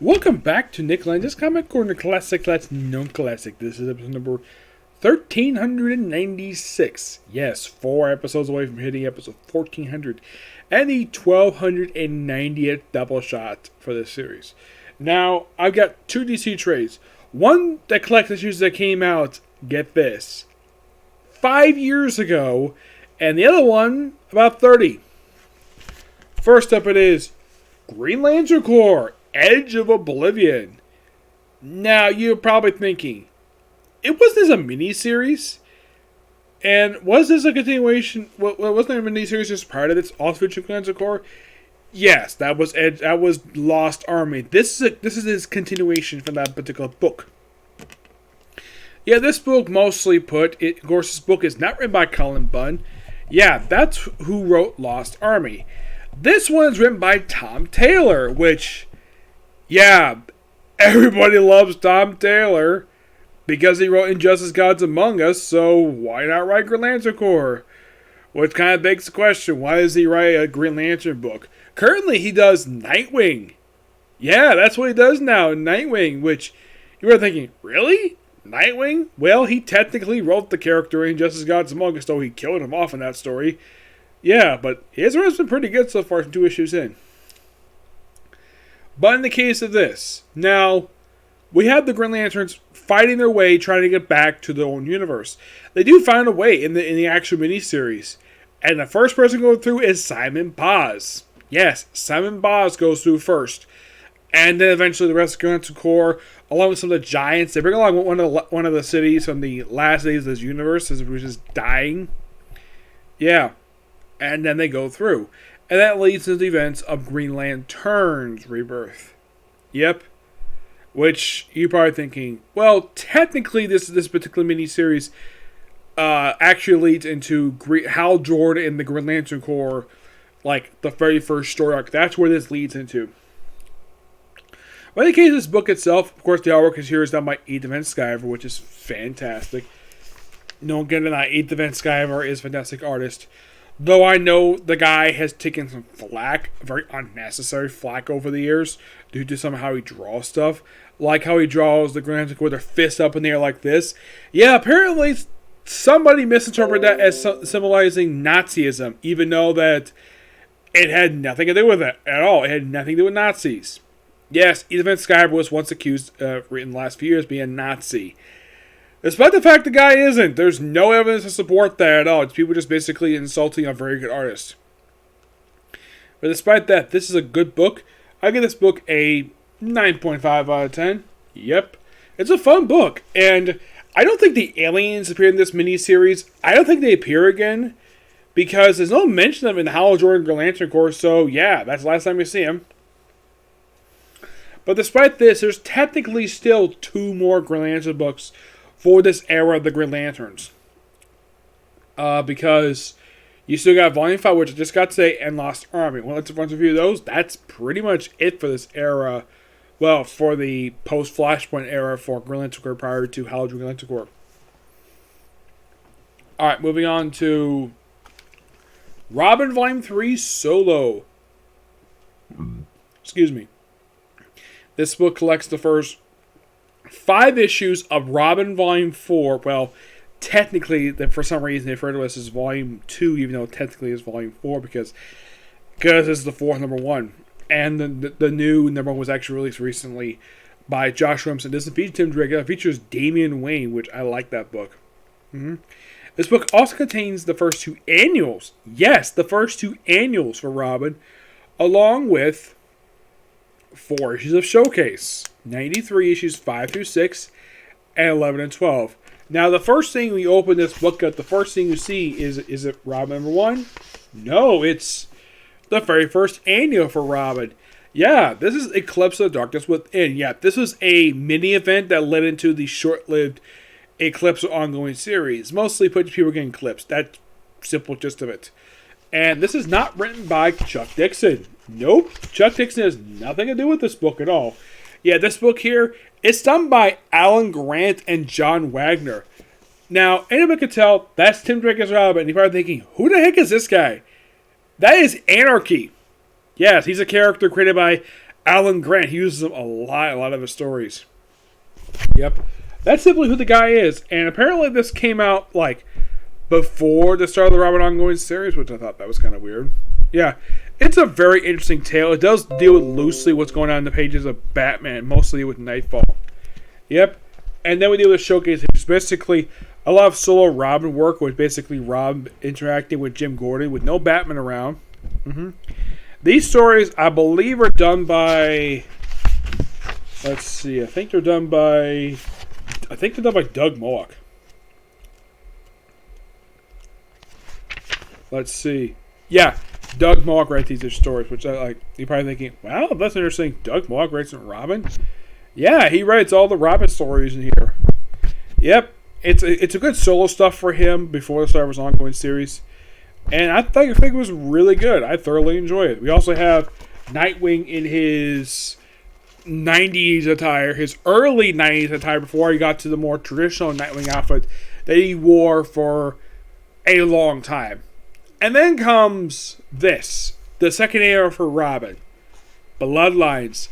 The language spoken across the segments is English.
Welcome back to Nick Lenz's Comic Corner Classic That's Non-Classic. This is episode number 1396. Yes, 4 episodes away from hitting episode 1400 and the 1290th double shot for this series. Now, I've got 2 DC trades. One that collects issues that came out, get this, 5 years ago, and the other one about 30. First up it is Green Lantern Corps, Edge of Oblivion. Now, you're probably thinking, wasn't this a mini-series? And was this a continuation? Well, wasn't there a mini-series just prior to this, also featuring Green Lantern Corps? Yes, that was Edge. That was Lost Army. This is his continuation from that particular book. Yeah, this book mostly of course, this book is not written by Cullen Bunn. Yeah, that's who wrote Lost Army. This one's written by Tom Taylor, which, yeah, everybody loves Tom Taylor because he wrote Injustice Gods Among Us, so why not write Green Lantern Corps? Which kind of begs the question, why does he write a Green Lantern book? Currently, he does Nightwing. Yeah, that's what he does now, Nightwing, which you were thinking, really? Nightwing? Well, he technically wrote the character in Injustice Gods Among Us, though he killed him off in that story. Yeah, but his run's been pretty good so far, 2 issues in. But in the case of this, now, we have the Green Lanterns fighting their way, trying to get back to their own universe. They do find a way in the actual miniseries. And the first person going through is Simon Paz. Yes, Simon Paz goes through first. And then eventually the rest of the Green Lantern Corps, along with some of the giants, they bring along one of the cities from the last days of this universe, which is dying. Yeah. And then they go through. And that leads to the events of Green Lantern's rebirth. Yep. Which you're probably thinking, well, technically this particular miniseries actually leads into Hal Jordan and the Green Lantern Corps, like the very first story arc. That's where this leads into. But in the case of this book itself, of course, the artwork is here is done by Ethan Van Sciver, which is fantastic. No one can deny Ethan Van Sciver is a fantastic artist. Though I know the guy has taken some flack, very unnecessary flack over the years, due to somehow he draws stuff. Like how he draws the Green Lantern with their fists up in the air like this. Yeah, apparently somebody misinterpreted that as symbolizing Nazism, even though that it had nothing to do with it at all. It had nothing to do with Nazis. Yes, Ethan Van Sciver was once accused in the last few years of being a Nazi. Despite the fact the guy isn't, there's no evidence to support that at all. It's people just basically insulting a very good artist. But despite that, this is a good book. I give this book a 9.5 out of 10. Yep. It's a fun book. And I don't think the aliens appear in this miniseries. I don't think they appear again. Because there's no mention of them in the Hal Jordan Green Lantern Corps. So yeah, that's the last time we see them. But despite this, there's technically still 2 more Green Lantern books for this era of the Green Lanterns. Because you still got Volume 5, which I just got today, and Lost Army. Well, let's review those. That's pretty much it for this era. Well, for the post-Flashpoint era for Green Lantern Corps prior to Hal Green Lantern Corps. Alright, moving on to Robin Volume 3 Solo. Excuse me. This book collects the first 5 issues of Robin Volume 4. Well, technically, for some reason, they refer to us as Volume 2, even though technically it's Volume 4, because this is the 4th number 1. And the new number 1 was actually released recently by Josh Remsen. This doesn't feature Tim Drake. It features Damian Wayne, which I like that book. This book also contains the first 2 annuals. Yes, the first 2 annuals for Robin, along with 4 issues of Showcase. 93 issues 5 through 6, and 11 and 12. Now, the first thing we open this book up, the first thing you see is it Robin number 1? No, it's the very first annual for Robin. Yeah, this is Eclipse of the Darkness Within. Yeah, this was a mini event that led into the short-lived Eclipse ongoing series. Mostly put people getting eclipsed. That's simple gist of it. And this is not written by Chuck Dixon. Nope, Chuck Dixon has nothing to do with this book at all. Yeah, this book here, it's done by Alan Grant and John Wagner. Now, anybody could tell that's Tim Drake as Robin, and you're probably thinking, who the heck is this guy? That is Anarchy. Yes, he's a character created by Alan Grant, he uses him a lot of his stories. Yep. That's simply who the guy is. And apparently this came out, like, before the start of the Robin ongoing series, which I thought that was kind of weird. Yeah. It's a very interesting tale. It does deal with loosely what's going on in the pages of Batman, mostly with Nightfall. Yep. And then we deal with Showcase, which is basically a lot of solo Robin work, with basically Robin interacting with Jim Gordon with no Batman around. These stories, I believe, are done by... Let's see. I think they're done by Doug Moak. Let's see. Yeah, Doug Moak writes these stories, which I like. You're probably thinking, wow, that's interesting. Doug Moak writes Robin? Yeah, he writes all the Robin stories in here. Yep, it's a good solo stuff for him before the start of his ongoing series. And I think it was really good. I thoroughly enjoyed it. We also have Nightwing in his 90s attire, his early 90s attire, before he got to the more traditional Nightwing outfit that he wore for a long time. And then comes this, the second era for Robin, Bloodlines.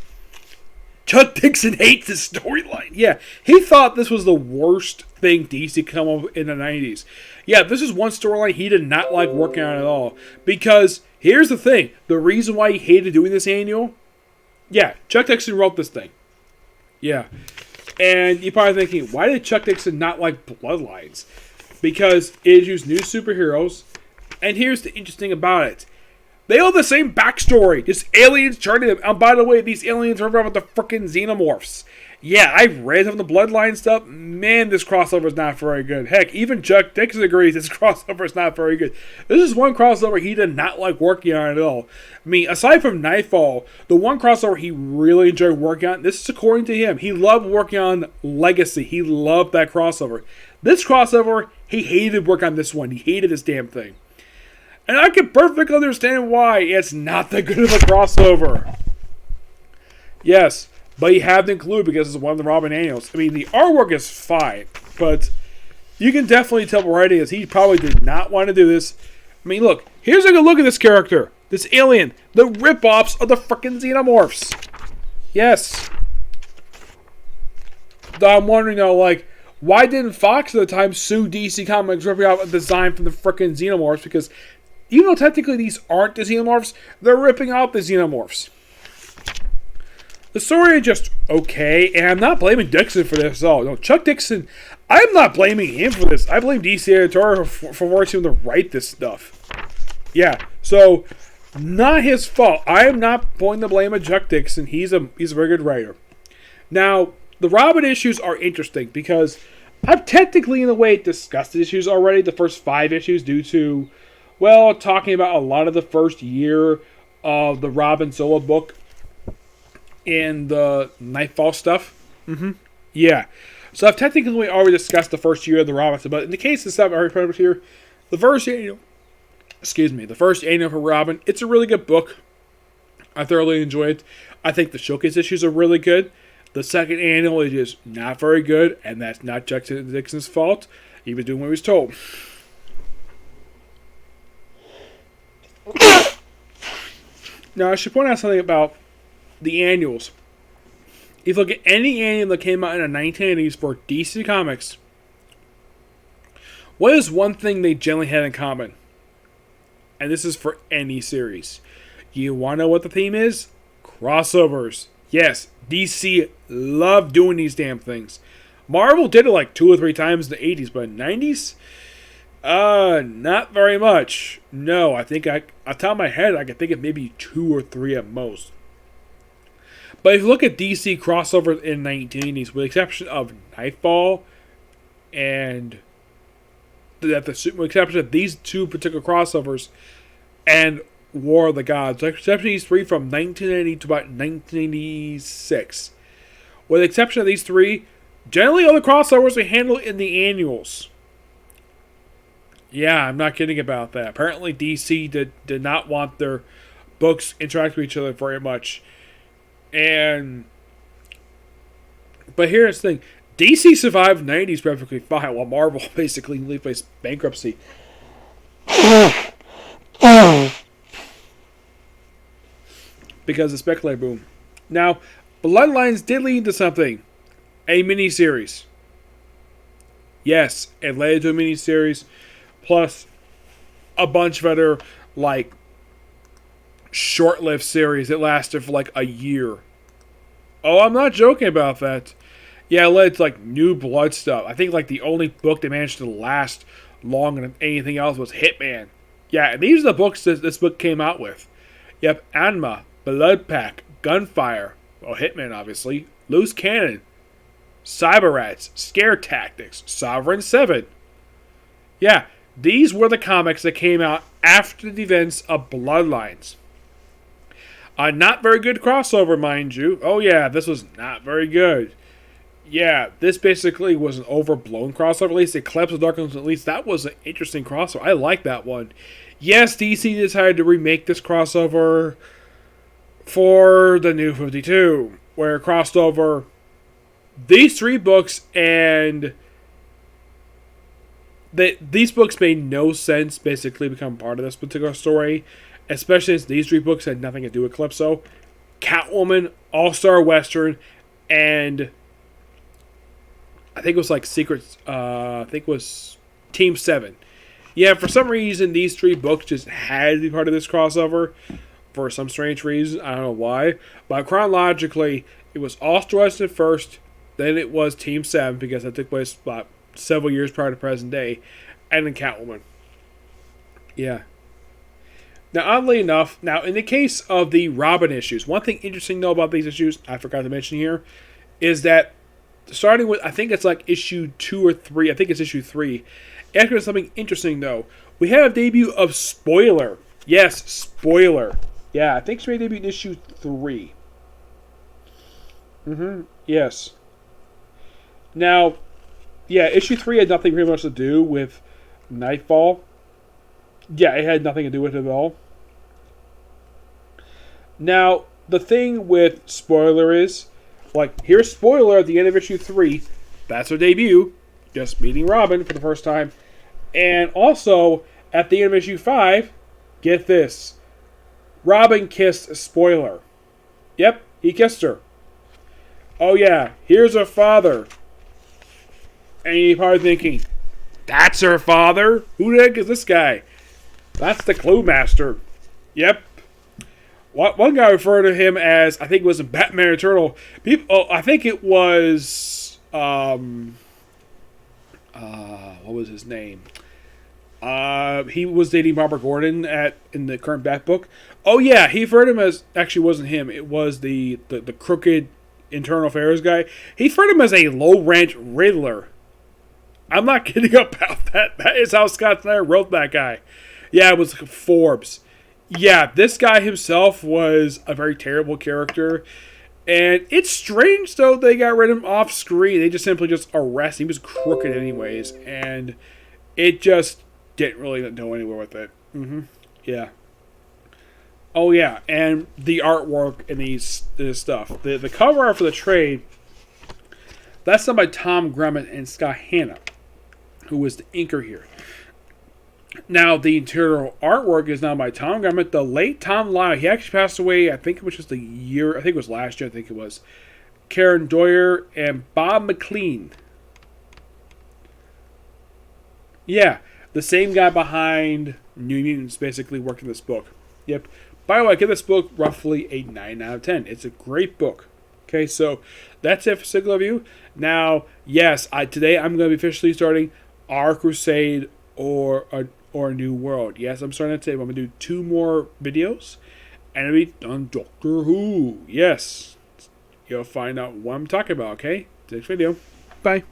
Chuck Dixon hates this storyline. Yeah, he thought this was the worst thing DC come up in the 90s. Yeah, this is one storyline he did not like working on at all. Because, here's the thing, the reason why he hated doing this annual, yeah, Chuck Dixon wrote this thing. Yeah. And you're probably thinking, why did Chuck Dixon not like Bloodlines? Because it used new superheroes. And here's the interesting about it. They all have the same backstory. Just aliens charting them. And by the way, these aliens are about the frickin' xenomorphs. Yeah, I read some of the Bloodline stuff. Man, this crossover is not very good. Heck, even Chuck Dixon agrees this crossover is not very good. This is one crossover he did not like working on at all. I mean, aside from Nightfall, the one crossover he really enjoyed working on, this is according to him, he loved working on Legacy. He loved that crossover. This crossover, he hated working on this one. He hated this damn thing. And I can perfectly understand why it's not that good of a crossover. Yes, but you have to include because it's one of the Robin annuals. I mean, the artwork is fine, but you can definitely tell already as he probably did not want to do this. I mean, look, here's a good look at this character, this alien, the rip-offs of the frickin' xenomorphs. Yes. I'm wondering though, like, why didn't Fox at the time sue DC Comics ripping out a design from the frickin' xenomorphs? Because even though technically these aren't the xenomorphs, they're ripping out the xenomorphs. The story is just okay, and I'm not blaming Dixon for this at all. No, Chuck Dixon, I'm not blaming him for this. I blame DC editorial for forcing him to write this stuff. Yeah, so not his fault. I am not pointing the blame at Chuck Dixon. He's a very good writer. Now, the Robin issues are interesting because I've technically, in a way, discussed the issues already, the first 5 issues, due to, well, talking about a lot of the first year of the Robin solo book in the Nightfall stuff. Yeah. So I've technically already discussed the first year of the Robin, but in the case of stuff I already put here, the first annual for Robin, it's a really good book. I thoroughly enjoy it. I think the showcase issues are really good. The second annual is just not very good, and that's not Chuck Dixon's fault. He was doing what he was told. Now, I should point out something about the annuals. If you look at any annual that came out in the 1980s for DC Comics, what is one thing they generally had in common? And this is for any series. You want to know what the theme is? Crossovers. Yes, DC loved doing these damn things. Marvel did it like 2 or 3 times in the 80s, but in the 90s? Not very off No, I think on top of my head, I can think of maybe 2 or 3 at most. But if you look at DC crossovers in the 1980s, with the exception of Nightfall and with the exception of these 2 particular crossovers and War of the Gods, with the exception of these 3 from 1980 to about 1986. With the exception of these 3, generally all the crossovers are handled in the annuals. Yeah, I'm not kidding about that. Apparently DC did not want their books interacting with each other very much. But here's the thing. DC survived the 90s perfectly fine, while Marvel basically faced bankruptcy. Because of the speculator boom. Now, Bloodlines did lead to something. A miniseries. Yes, it led to a miniseries. Plus, a bunch of other, like, short-lived series that lasted for, like, a year. Oh, I'm not joking about that. Yeah, it led to, like, New Blood stuff. I think, like, the only book that managed to last longer than anything else was Hitman. Yeah, and these are the books that this book came out with. Yep, Anma, Blood Pack, Gunfire, well, Hitman, obviously, Loose Cannon, Cyber Rats, Scare Tactics, Sovereign 7. Yeah, these were the comics that came out after the events of Bloodlines. A not very good crossover, mind you. Oh yeah, this was not very good. Yeah, this basically was an overblown crossover. At least Eclipse of Darkness, at least that was an interesting crossover. I like that one. Yes, DC decided to remake this crossover for the New 52, where it crossed over these 3 books, and these books made no sense basically become part of this particular story, especially as these 3 books had nothing to do with Calypso. Catwoman, All-Star Western, and I think it was like Secrets, I think it was Team 7. Yeah, for some reason, these 3 books just had to be part of this crossover. For some strange reason, I don't know why. But chronologically, it was All-Star Western first, then it was Team 7, because that took place about several years prior to present day, and then Catwoman. Yeah. Now, oddly enough, now in the case of the Robin issues, one thing interesting though about these issues, I forgot to mention here, is that starting with, I think it's like issue 2 or 3, I think it's issue 3, after something interesting though, we have a debut of Spoiler. Yes, Spoiler. Yeah, I think she made a debut in issue 3. Yes. Now, yeah, issue 3 had nothing pretty much to do with Nightfall. Yeah, it had nothing to do with it at all. Now, the thing with Spoiler is, like, here's Spoiler at the end of issue 3. That's her debut. Just meeting Robin for the first time. And also, at the end of issue 5, get this. Robin kissed Spoiler. Yep, he kissed her. Oh yeah, here's her father. And you're probably thinking, that's her father? Who the heck is this guy? That's the Clue Master. Yep. One guy referred to him as, I think it was in Batman Eternal. I think it was, what was his name? He was dating Barbara Gordon in the current Bat book. Oh yeah, he referred to him as, actually wasn't him, it was the crooked internal affairs guy. He referred to him as a low-rent Riddler. I'm not kidding about that. That is how Scott Snyder wrote that guy. Yeah, it was Forbes. Yeah, this guy himself was a very terrible character. And it's strange, though, they got rid of him off screen. They just simply arrested him. He was crooked anyways. And it just didn't really go anywhere with it. Yeah. Oh, yeah. And the artwork in this stuff. The cover art for the trade, that's done by Tom Grummett and Scott Hanna, who was the inker here. Now, the interior artwork is done by Tom Grummett. The late Tom Lyle, he actually passed away, I think it was just a year, I think it was last year, I think it was. Karen Doyer and Bob McLean. Yeah, the same guy behind New Mutants basically worked in this book. Yep. By the way, I give this book roughly a 9 out of 10. It's a great book. Okay, so that's it for Singular View. Now, yes, today I'm going to be officially starting Our Crusade or A New World. Yes, I'm starting that today. I'm going to do 2 more videos, and it'll be on Doctor Who. Yes, you'll find out what I'm talking about, okay? Next video. Bye.